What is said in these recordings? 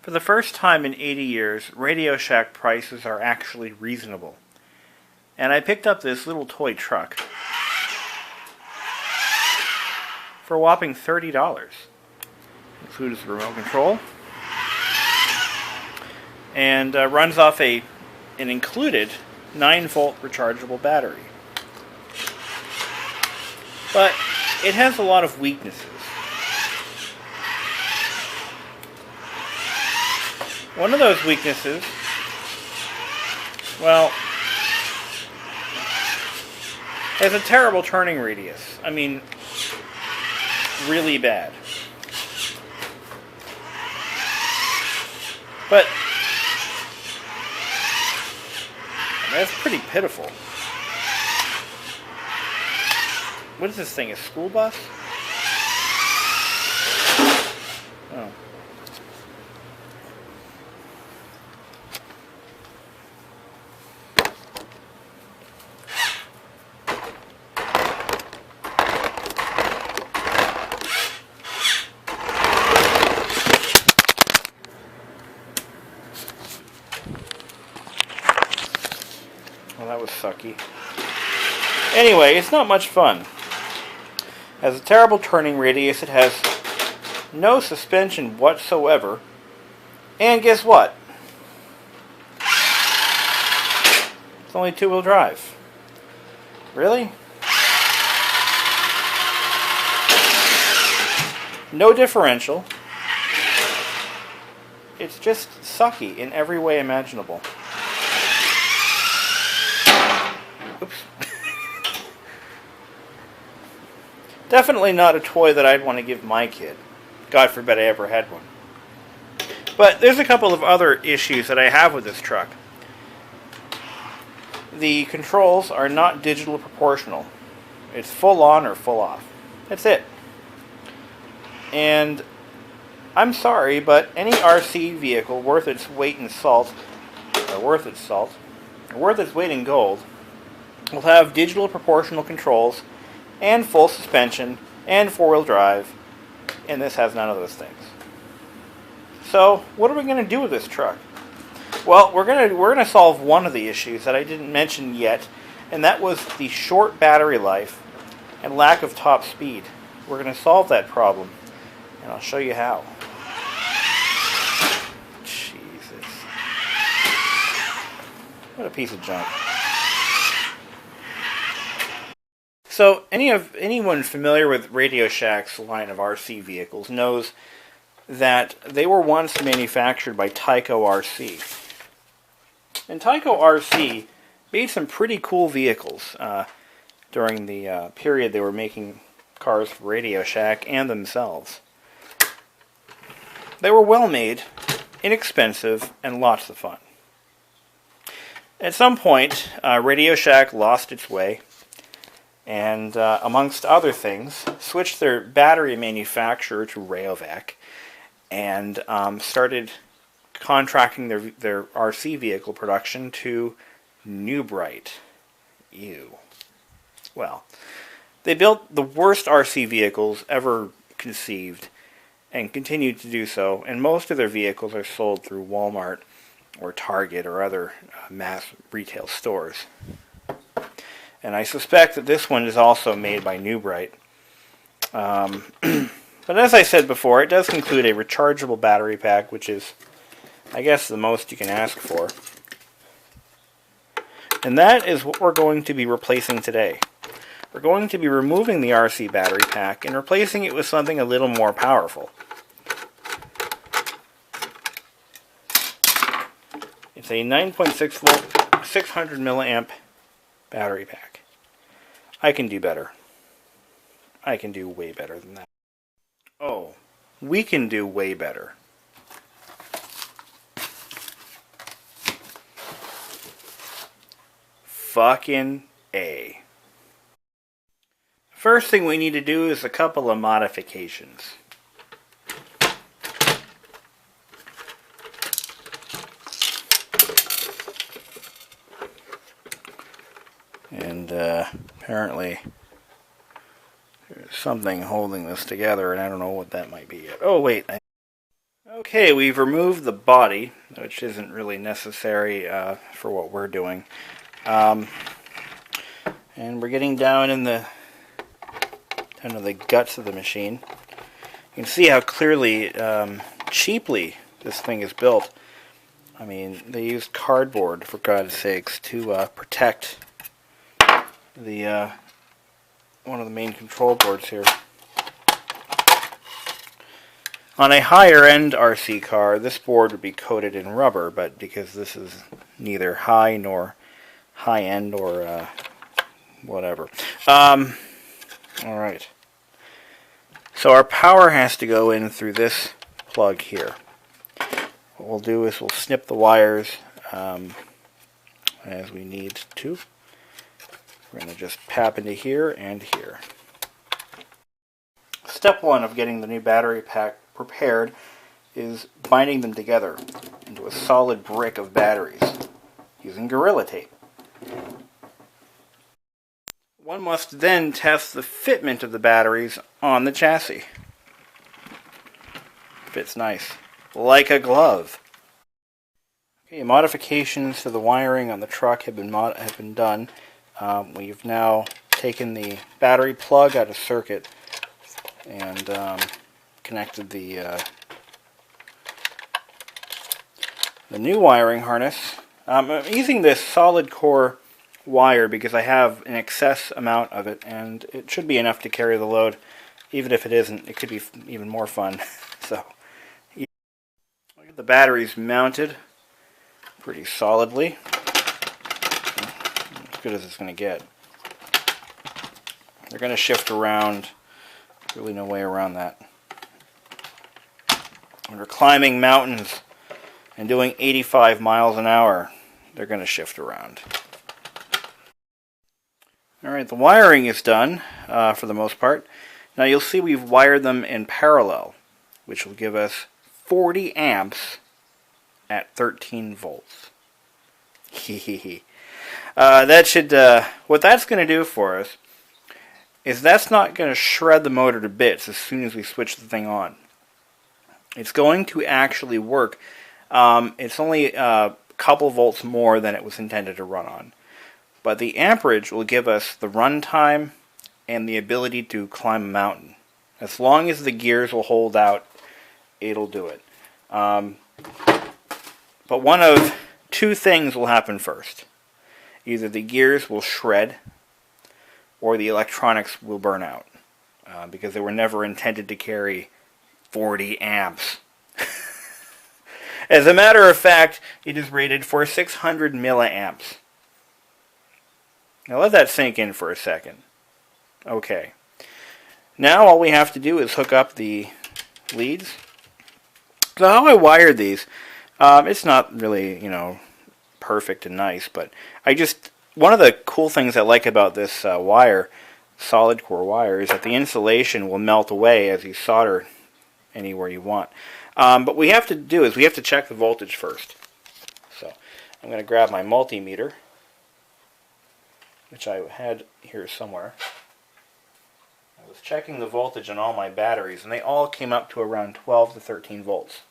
For the first time in 80 years, Radio Shack prices are actually reasonable. And I picked up this little toy truck for a whopping $30. Includes the remote control. And runs off an included 9-volt rechargeable battery. But it has a lot of weaknesses. One of those weaknesses, well, has a terrible turning radius. I mean, really bad. But that's pretty pitiful. What is this thing, a school bus? Oh. Well, that was sucky. Anyway, it's not much fun. It has a terrible turning radius. It has no suspension whatsoever. And guess what? It's only 2-wheel drive. Really? No differential. It's just sucky in every way imaginable. Oops. Definitely not a toy that I'd want to give my kid. God forbid I ever had one. But there's a couple of other issues that I have with this truck. The controls are not digital proportional. It's full on or full off. That's it. And I'm sorry, but any RC vehicle worth its weight in salt, or worth its weight in gold, will have digital proportional controls and full suspension and 4-wheel drive, and this has none of those things. So, what are we going to do with this truck? Well, we're going to solve one of the issues that I didn't mention yet, and that was the short battery life and lack of top speed. We're going to solve that problem, and I'll show you how. Jesus. What a piece of junk. So, anyone familiar with Radio Shack's line of RC vehicles knows that they were once manufactured by Tyco RC. And Tyco RC made some pretty cool vehicles during the period they were making cars for Radio Shack and themselves. They were well made, inexpensive, and lots of fun. At some point, Radio Shack lost its way, and amongst other things, switched their battery manufacturer to Rayovac, and started contracting their RC vehicle production to New Bright. Ew. Well, they built the worst RC vehicles ever conceived, and continue to do so, and most of their vehicles are sold through Walmart or Target or other mass retail stores. And I suspect that this one is also made by New Bright. But as I said before, it does include a rechargeable battery pack, which is, I guess, the most you can ask for. And that is what we're going to be replacing today. We're going to be removing the RC battery pack and replacing it with something a little more powerful. It's a 9.6 volt, 600 milliamp battery pack. I can do better. I can do way better than that. Oh, we can do way better. Fucking A. First thing we need to do is a couple of modifications. And apparently there's something holding this together, and I don't know what that might be yet. Oh wait. Okay. Okay, we've removed the body, which isn't really necessary for what we're doing. And we're getting down in the guts of the machine. You can see how clearly, cheaply this thing is built. I mean, they used cardboard, for God's sakes, to protect the one of the main control boards here. On a higher-end RC car, this board would be coated in rubber, but because this is neither high nor high-end or whatever. Alright. So our power has to go in through this plug here. What we'll do is we'll snip the wires as we need to. We're going to just pap into here and here. Step one of getting the new battery pack prepared is binding them together into a solid brick of batteries using Gorilla Tape. One must then test the fitment of the batteries on the chassis. Fits nice, like a glove. Okay, modifications to the wiring on the truck have been done. We've now taken the battery plug out of circuit and connected the new wiring harness. I'm using this solid core wire because I have an excess amount of it, and it should be enough to carry the load. Even if it isn't, it could be even more fun. So, look at the batteries mounted pretty solidly. As good as it's going to get. They're going to shift around. Really no way around that. When we're climbing mountains and doing 85 miles an hour, they're going to shift around. Alright, the wiring is done for the most part. Now you'll see we've wired them in parallel, which will give us 40 amps at 13 volts. That should, what that's going to do for us is that's not going to shred the motor to bits as soon as we switch the thing on. It's going to actually work. It's only a couple volts more than it was intended to run on. But the amperage will give us the run time and the ability to climb a mountain. As long as the gears will hold out, it'll do it. But one of two things will happen first. Either the gears will shred or the electronics will burn out. Because they were never intended to carry 40 amps. As a matter of fact, it is rated for 600 milliamps. Now let that sink in for a second. Okay. Now all we have to do is hook up the leads. So how I wired these, it's not really, perfect and nice, but one of the cool things I like about this wire, solid core wire, is that the insulation will melt away as you solder anywhere you want. But what we have to do is we have to check the voltage first. So I'm going to grab my multimeter, which I had here somewhere. I was checking the voltage on all my batteries, and they all came up to around 12 to 13 volts.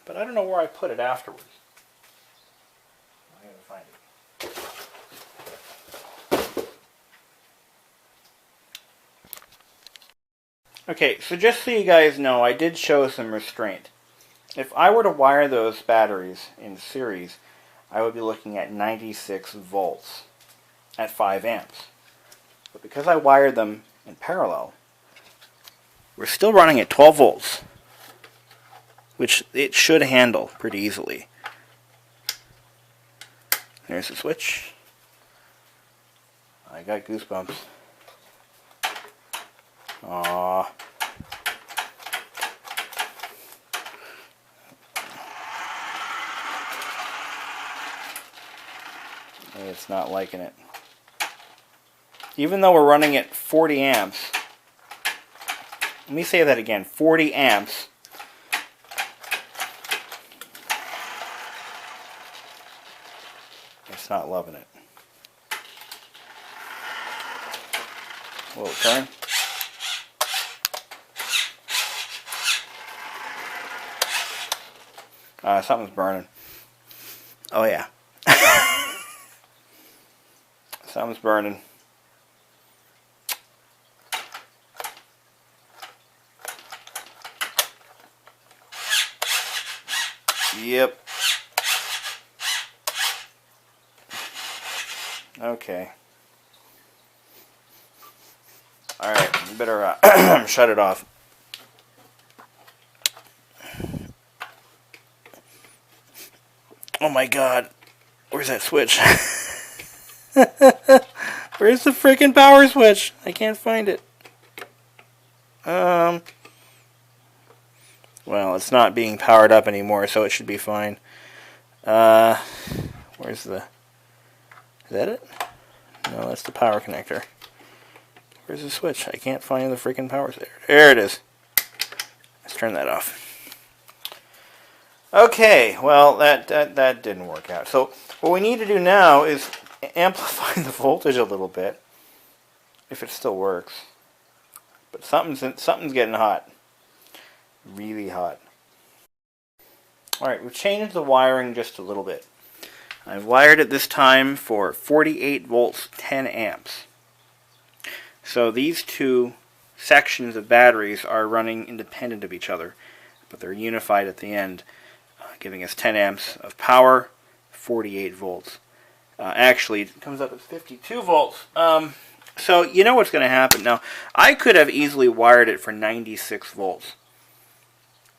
But I don't know where I put it afterwards. I gotta find it. Okay, so just so you guys know, I did show some restraint. If I were to wire those batteries in series, I would be looking at 96 volts at 5 amps. But because I wired them in parallel, we're still running at 12 volts, which it should handle pretty easily. There's the switch. I got goosebumps. Aww. It's not liking it. Even though we're running at 40 amps, let me say that again, 40 amps, it's not loving it. Whoa, turn. Something's burning. Oh yeah. Something's burning. Yep. Okay. Alright, you better shut it off. Oh my god. Where's that switch? Where's the freaking power switch? I can't find it. Well, it's not being powered up anymore, so it should be fine. Where's the... Is that it? No, that's the power connector. Where's the switch? I can't find the freaking power switch. There it is. Let's turn that off. Okay, well, that didn't work out. So what we need to do now is amplify the voltage a little bit, if it still works. But something's getting hot. Really hot. Alright, we've changed the wiring just a little bit. I've wired it this time for 48 volts, 10 amps. So these two sections of batteries are running independent of each other, but they're unified at the end, giving us 10 amps of power, 48 volts. Actually, it comes up as 52 volts. So you know what's going to happen. Now, I could have easily wired it for 96 volts.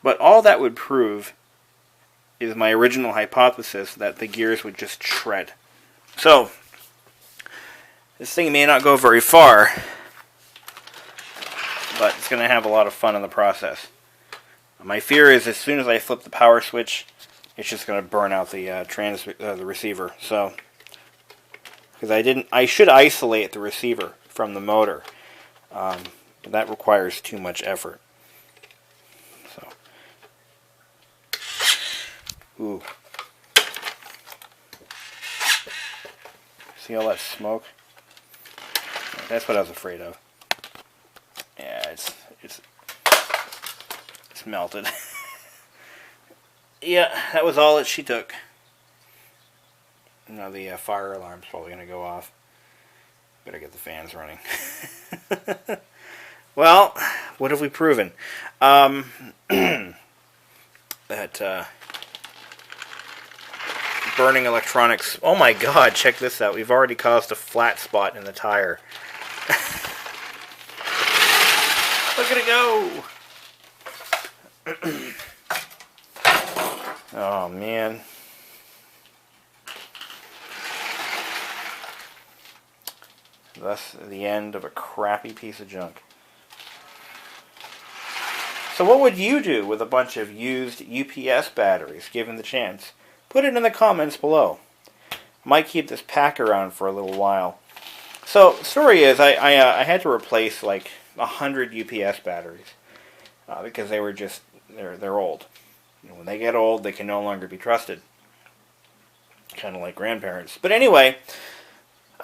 But all that would prove is my original hypothesis that the gears would just shred. So, this thing may not go very far, but it's going to have a lot of fun in the process. My fear is as soon as I flip the power switch, it's just going to burn out the the receiver. So, because I should isolate the receiver from the motor, but that requires too much effort. So, ooh, see all that smoke? That's what I was afraid of. Yeah, it's melted. Yeah, that was all that she took. Now the fire alarm's probably going to go off. Better get the fans running. Well, what have we proven? That burning electronics... Oh my god, check this out. We've already caused a flat spot in the tire. Look at it go! Oh man. Thus the end of a crappy piece of junk. So what would you do with a bunch of used UPS batteries given the chance? Put it in the comments below. I might keep this pack around for a little while. So the story is I had to replace like 100 UPS batteries because they were just they're old. When they get old, they can no longer be trusted. Kind of like grandparents. But anyway,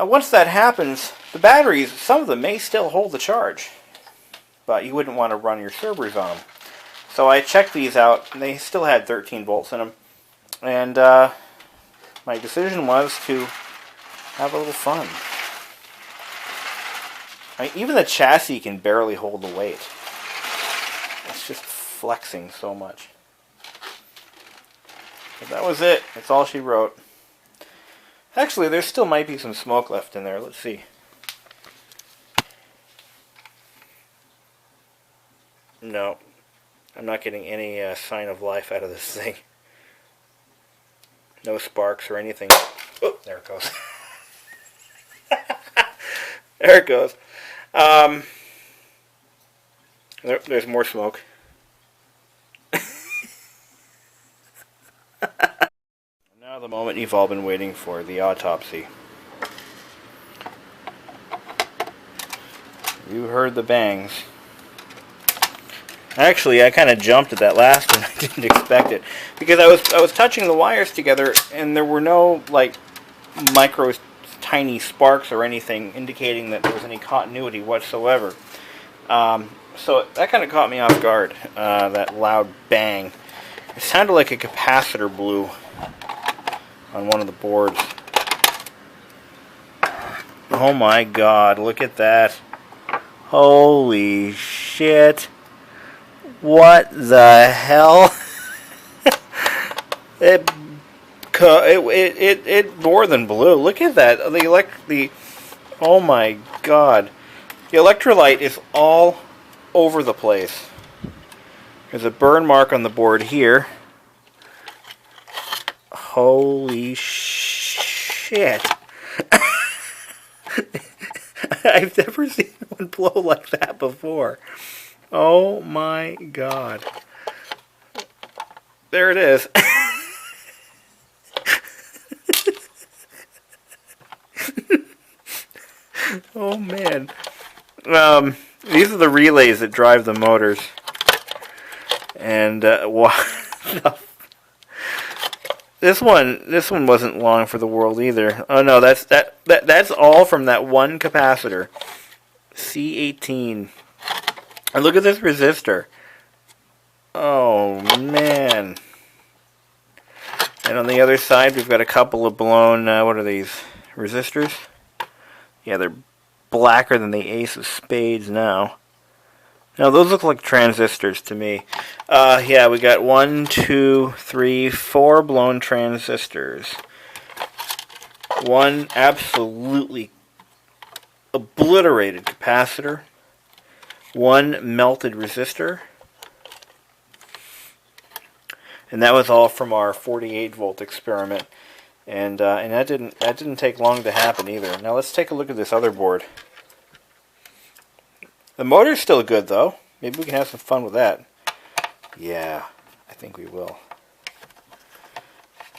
once that happens, the batteries, some of them may still hold the charge. But you wouldn't want to run your servers on them. So I checked these out, and they still had 13 volts in them. And my decision was to have a little fun. I mean, even the chassis can barely hold the weight. It's just flexing so much. But that was it. That's all she wrote. Actually, there still might be some smoke left in there. Let's see. No. I'm not getting any sign of life out of this thing. No sparks or anything. Oh, there it goes. There it goes. There's more smoke. Now the moment you've all been waiting for, the autopsy. You heard the bangs. Actually, I kind of jumped at that last one. I didn't expect it because I was touching the wires together, and there were no like micro tiny sparks or anything indicating that there was any continuity whatsoever. So that kind of caught me off guard. That loud bang. It sounded like a capacitor blew on one of the boards. Oh my god, look at that. Holy shit. What the hell? It more than blew. Look at that. Oh my god. The electrolyte is all over the place. There's a burn mark on the board here. Holy shit. I've never seen one blow like that before. Oh my god. There it is. Oh man. These are the relays that drive the motors. And this one wasn't long for the world either. Oh no, that's all from that one capacitor. C18. And look at this resistor. Oh man. And on the other side we've got a couple of blown, what are these? Resistors? Yeah, they're blacker than the ace of spades now. Now those look like transistors to me. Yeah, we got 1, 2, 3, 4 blown transistors. One absolutely obliterated capacitor. One melted resistor. And that was all from our 48 volt experiment. And that didn't take long to happen either. Now let's take a look at this other board. The motor's still good though. Maybe we can have some fun with that. Yeah, I think we will.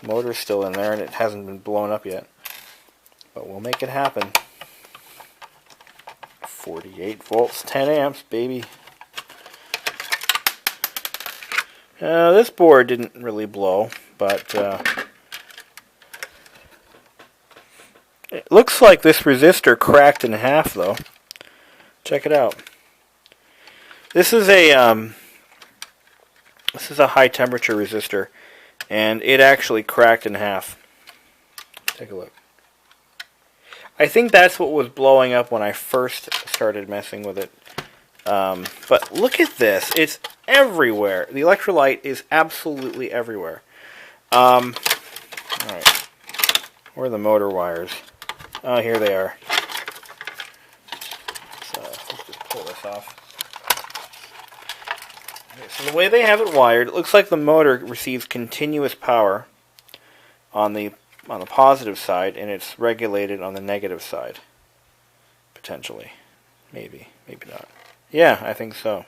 The motor's still in there and it hasn't been blown up yet. But we'll make it happen. 48 volts, 10 amps, baby. This board didn't really blow, but it looks like this resistor cracked in half though. Check it out. This is a high temperature resistor, and it actually cracked in half. Take a look. I think that's what was blowing up when I first started messing with it. But look at this. It's everywhere. The electrolyte is absolutely everywhere. Alright. Where are the motor wires? Oh, here they are. So, let's just pull this off. Okay, so the way they have it wired, it looks like the motor receives continuous power on the positive side, and it's regulated on the negative side. Potentially. Maybe. Maybe not. Yeah, I think so.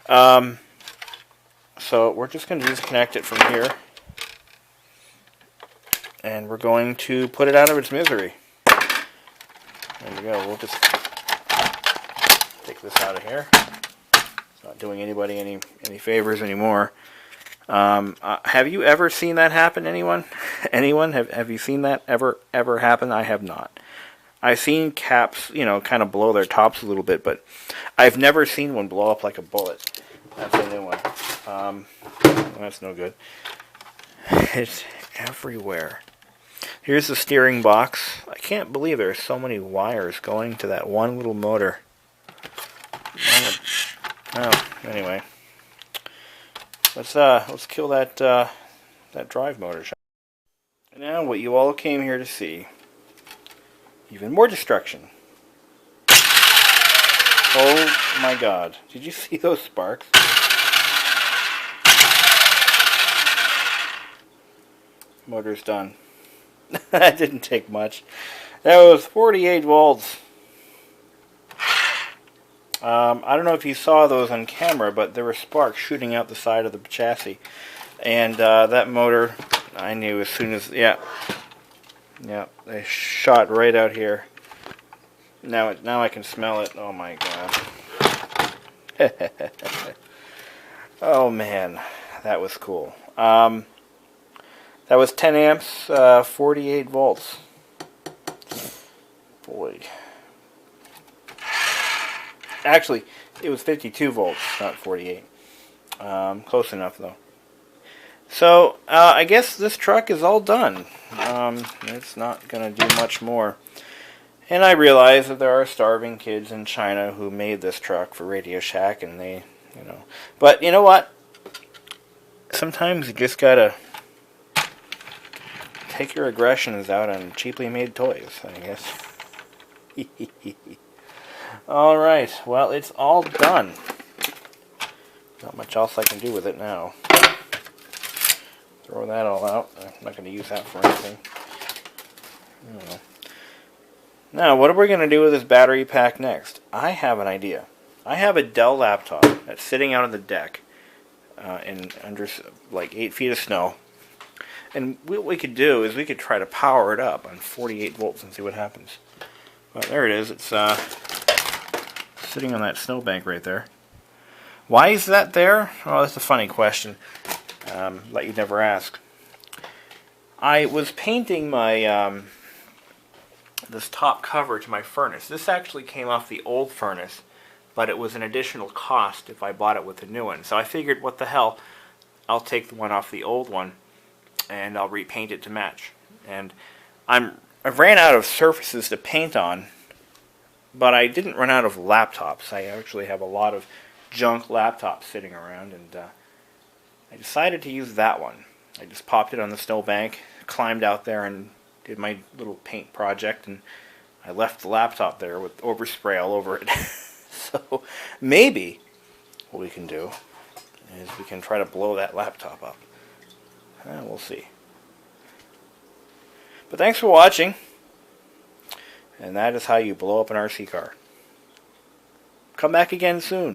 So we're just going to disconnect it from here. And we're going to put it out of its misery. There we go. We'll just take this out of here. It's not doing anybody any favors anymore. Have you ever seen that happen, anyone? Anyone? Have you seen that ever happen? I have not. I've seen caps, kind of blow their tops a little bit, but I've never seen one blow up like a bullet. That's a new one. That's no good. It's everywhere. Here's the steering box. I can't believe there's so many wires going to that one little motor. Oh, anyway. Let's kill that drive motor. And now what you all came here to see. Even more destruction. Oh my god. Did you see those sparks? Motor's done. That didn't take much. That was 48 volts. I don't know if you saw those on camera, but there were sparks shooting out the side of the chassis. And that motor, I knew as soon as... Yeah, they shot right out here. Now I can smell it. Oh my god. Oh man, that was cool. That was 10 amps, 48 volts. Boy. Actually, it was 52 volts, not 48. Close enough though. So, I guess this truck is all done. It's not going to do much more. And I realize that there are starving kids in China who made this truck for Radio Shack, and they, But you know what? Sometimes you just gotta take your aggressions out on cheaply made toys, I guess. Alright, well, it's all done. Not much else I can do with it now. Throw that all out. I'm not going to use that for anything. Now, what are we going to do with this battery pack next? I have an idea. I have a Dell laptop that's sitting out on the deck in under like 8 feet of snow. And what we could do is we could try to power it up on 48 volts and see what happens. Well, there it is. It's sitting on that snowbank right there. Why is that there? Oh, that's a funny question that you'd never ask. I was painting my this top cover to my furnace. This actually came off the old furnace, but it was an additional cost if I bought it with the new one. So I figured, what the hell, I'll take the one off the old one and I'll repaint it to match. And I ran out of surfaces to paint on, but I didn't run out of laptops. I actually have a lot of junk laptops sitting around, and I decided to use that one. I just popped it on the snowbank, climbed out there, and did my little paint project, and I left the laptop there with overspray all over it. So maybe what we can do is we can try to blow that laptop up. We'll see. But thanks for watching, and that is how you blow up an RC car. Come back again soon.